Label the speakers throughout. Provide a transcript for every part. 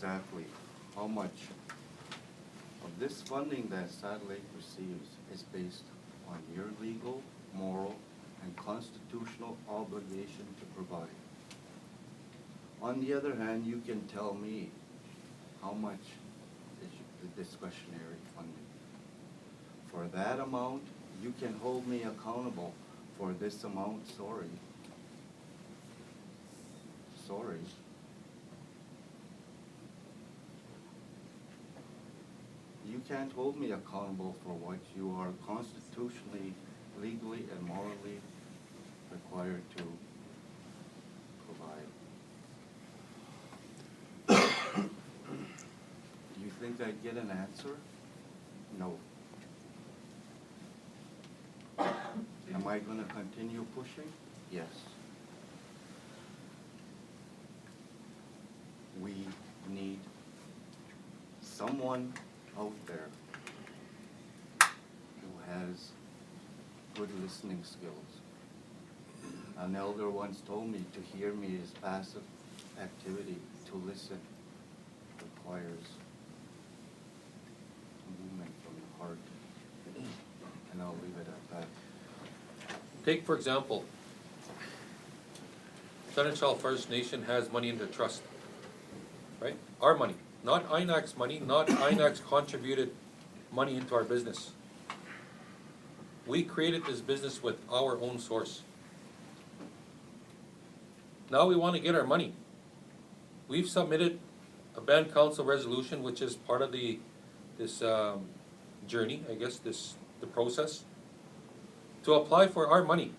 Speaker 1: exactly how much of this funding that Satellite receives is based on your legal, moral, and constitutional obligation to provide. On the other hand, you can tell me how much is the discretionary funding. For that amount, you can hold me accountable. For this amount, sorry. Sorry. You can't hold me accountable for what you are constitutionally, legally, and morally required to provide. Do you think I'd get an answer? No. Am I going to continue pushing? Yes. We need someone out there who has good listening skills. An elder once told me to hear me is passive activity. To listen requires movement from the heart. And I'll leave it at that.
Speaker 2: Take, for example, Senechal First Nation has money in the trust, right? Our money, not INAC's money, not INAC's contributed money into our business. We created this business with our own source. Now we want to get our money. We've submitted a band council resolution, which is part of this journey, I guess, the process, to apply for our money.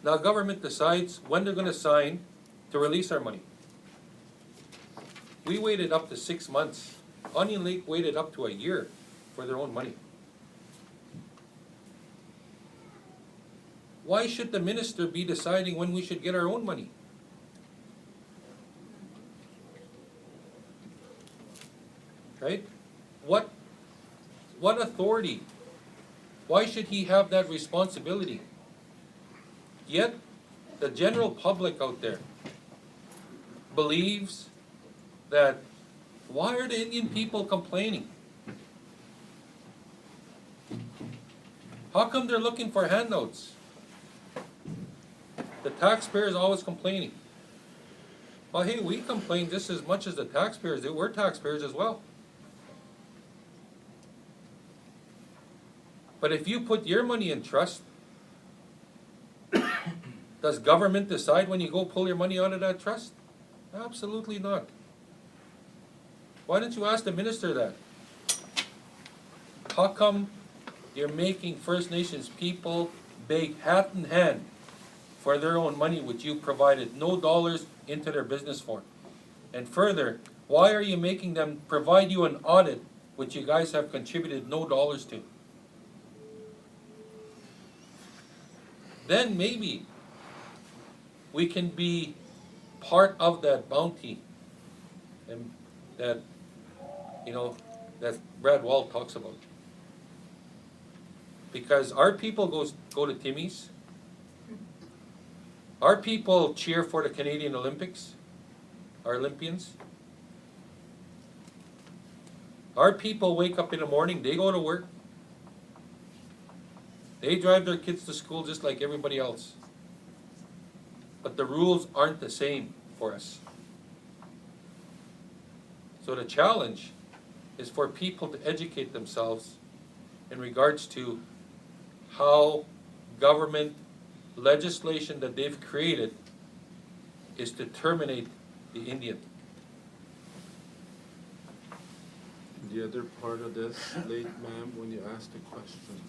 Speaker 2: Now government decides when they're going to sign to release our money. We waited up to 6 months. Onion Lake waited up to a year for their own money. Why should the minister be deciding when we should get our own money? Right? What authority? Why should he have that responsibility? Yet, the general public out there believes that, why are the Indian people complaining? How come they're looking for handouts? The taxpayer is always complaining. Well, hey, we complain just as much as the taxpayers do. We're taxpayers as well. But if you put your money in trust, does government decide when you go pull your money out of that trust? Absolutely not. Why don't you ask the minister that? How come you're making First Nations people beg hat in hand for their own money, which you provided no dollars into their business for? And further, why are you making them provide you an audit, which you guys have contributed no dollars to? Then maybe we can be part of that bounty, and that, that Brad Wall talks about. Because our people go to Timmy's. Our people cheer for the Canadian Olympics, our Olympians. Our people wake up in the morning, they go to work. They drive their kids to school just like everybody else. But the rules aren't the same for us. So the challenge is for people to educate themselves in regards to how government legislation that they've created is to terminate the Indian.
Speaker 3: The other part of this, late ma'am, when you asked the question,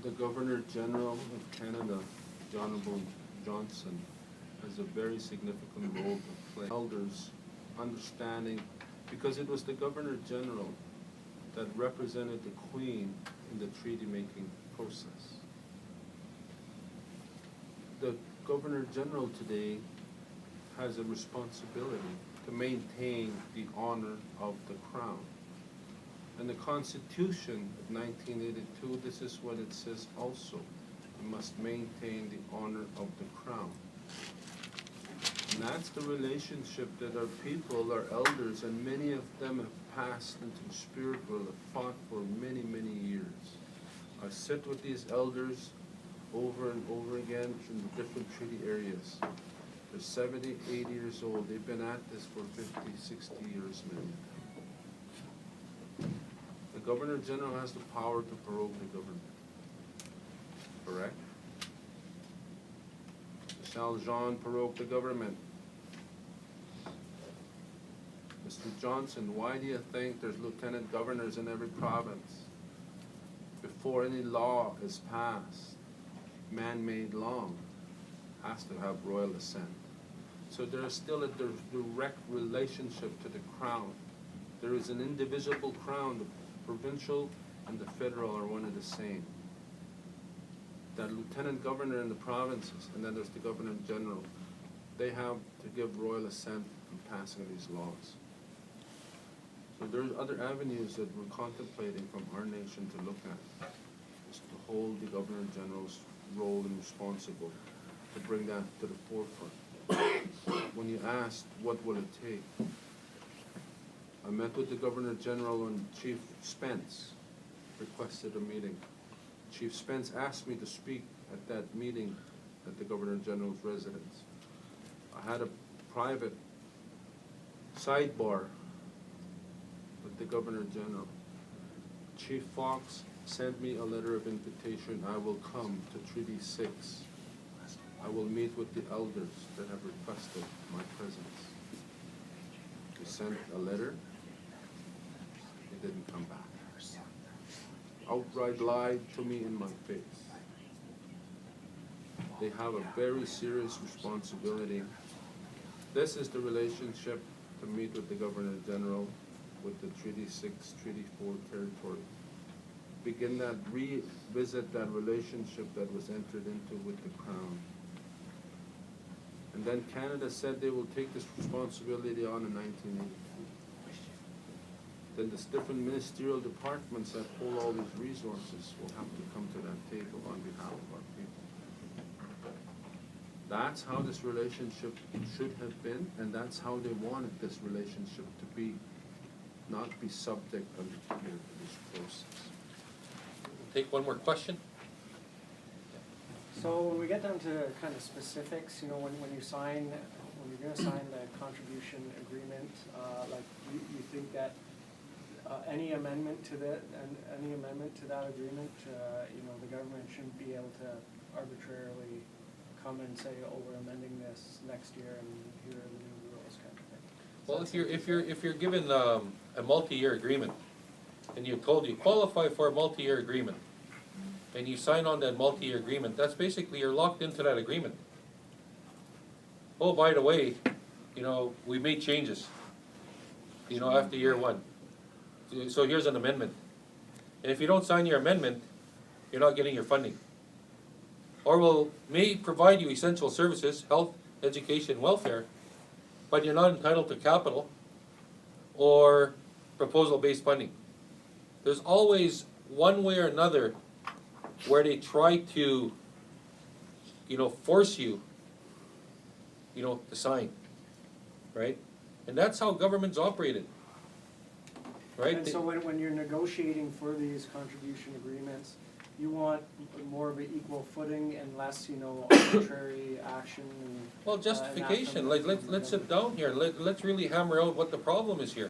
Speaker 3: the Governor General of Canada, John Honorable Johnson, has a very significant role to play. Elders understanding, because it was the Governor General that represented the Queen in the treaty-making process. The Governor General today has a responsibility to maintain the honor of the Crown. And the Constitution of 1982, this is what it says also. You must maintain the honor of the Crown. that's the relationship that our people, our elders, and many of them have passed into spiritual, have fought for many, many years. I sit with these elders over and over again in the different treaty areas. They're 70, 80 years old. They've been at this for 50, 60 years, many of them. The Governor General has the power to prorogue the government. Correct? Shall Jean prorogue the government? Mr. Johnson, why do you think there's lieutenant governors in every province? Before any law is passed, man-made law has to have royal assent. So there is still a direct relationship to the crown. There is an indivisible crown. The provincial and the federal are one and the same. That lieutenant governor in the provinces, and then there's the governor general, they have to give royal assent in passing these laws. So there's other avenues that we're contemplating from our nation to look at, is to hold the governor general's role and responsible, to bring that to the forefront. When you asked, what will it take? I met with the governor general and Chief Spence requested a meeting. Chief Spence asked me to speak at that meeting at the Governor General's residence. I had a private sidebar with the Governor General. Chief Fox sent me a letter of invitation. I will come to Treaty 6. I will meet with the elders that have requested my presence. He sent a letter. He didn't come back. Outright lied to me in my face. They have a very serious responsibility. This is the relationship to meet with the Governor General with the Treaty 6, Treaty 4 territory. Begin that, revisit that relationship that was entered into with the Crown. And then Canada said they will take this responsibility on in 1982. Then the different ministerial departments that hold all these resources will have to come to that table on behalf of our people. That's how this relationship should have been, and that's how they wanted this relationship to be, not be subject to this process.
Speaker 2: Take one more question.
Speaker 4: So when we get down to kind of specifics, you know, when you're gonna sign the contribution agreement, like you think that any amendment to that agreement, you know, the government shouldn't be able to arbitrarily come and say, oh, we're amending this next year and here are the new rules kind of thing.
Speaker 2: Well, if you're given a multi-year agreement, and you're told you qualify for a multi-year agreement, and you sign on that multi-year agreement, that's basically you're locked into that agreement. Oh, by the way, you know, we made changes, you know, after year one. So here's an amendment. And if you don't sign your amendment, you're not getting your funding. Or may provide you essential services, health, education, welfare, but you're not entitled to capital or proposal-based funding. There's always one way or another where they try to, you know, force you, you know, to sign, right? And that's how government's operated, right?
Speaker 4: And so when you're negotiating for these contribution agreements, you want more of an equal footing and less, you know, arbitrary action and.
Speaker 2: Well, justification, like, let's sit down here, let's really hammer out what the problem is here.